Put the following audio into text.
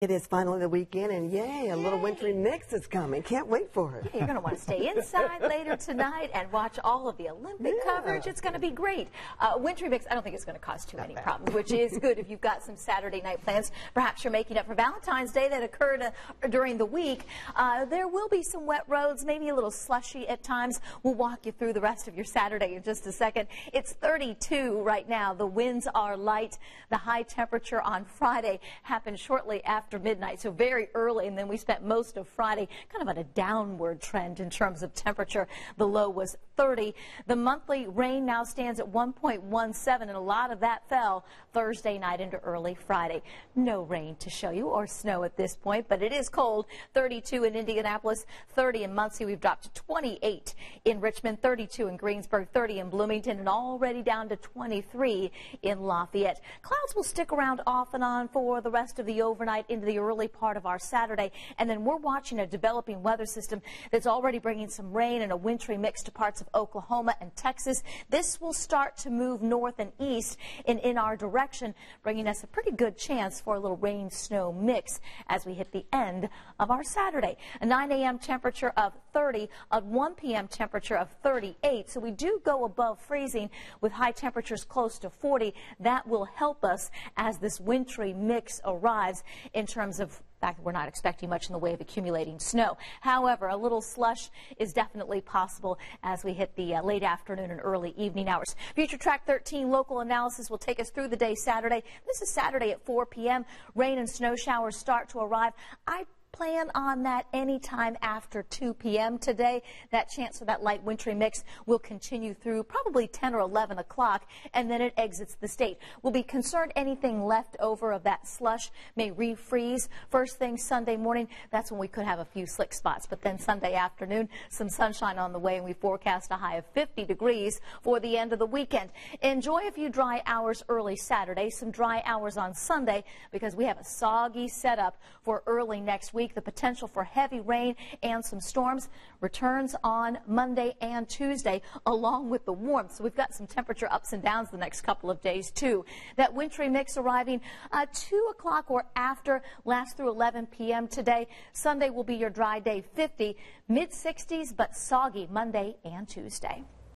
It is finally the weekend, and yay, a little wintry mix is coming. Can't wait for it. You're going to want to stay inside later tonight and watch all of the Olympic coverage. It's going to be great. Wintry mix, I don't think it's going to cause too many problems, which is good if you've got some Saturday night plans. Perhaps you're making up for Valentine's Day that occurred during the week. There will be some wet roads, maybe a little slushy at times. We'll walk you through the rest of your Saturday in just a second. It's 32 right now. The winds are light. The high temperature on Friday happened shortly after midnight, so very early, and then we spent most of Friday kind of on a downward trend in terms of temperature. The low was 30. The monthly rain now stands at 1.17, and a lot of that fell Thursday night into early Friday. No rain to show you or snow at this point, but it is cold. 32 in Indianapolis, 30 in Muncie. We've dropped to 28 in Richmond, 32 in Greensburg, 30 in Bloomington, and already down to 23 in Lafayette. Clouds will stick around off and on for the rest of the overnight into the early part of our Saturday, and then we're watching a developing weather system that's already bringing some rain and a wintry mix to parts of Oklahoma and Texas. This will start to move north and east in our direction, bringing us a pretty good chance for a little rain-snow mix as we hit the end of our Saturday. A 9 a.m. temperature of 30, a 1 p.m. temperature of 38, so we do go above freezing with high temperatures close to 40. That will help us as this wintry mix arrives in terms of fact that we're not expecting much in the way of accumulating snow. However, a little slush is definitely possible as we hit the late afternoon and early evening hours. Future Track 13 local analysis will take us through the day Saturday. This is Saturday at 4 p.m. Rain and snow showers start to arrive. I plan on that anytime after 2 p.m. today. That chance for that light wintry mix will continue through probably 10 or 11 o'clock, and then it exits the state. We'll be concerned anything left over of that slush may refreeze. First thing Sunday morning, that's when we could have a few slick spots. But then Sunday afternoon, some sunshine on the way, and we forecast a high of 50 degrees for the end of the weekend. Enjoy a few dry hours early Saturday, some dry hours on Sunday, because we have a soggy setup for early next week. The potential for heavy rain and some storms returns on Monday and Tuesday, along with the warmth. So we've got some temperature ups and downs the next couple of days, too. That wintry mix arriving 2 o'clock or after, lasts through 11 p.m. today. Sunday will be your dry day, 50, mid-60s, but soggy Monday and Tuesday.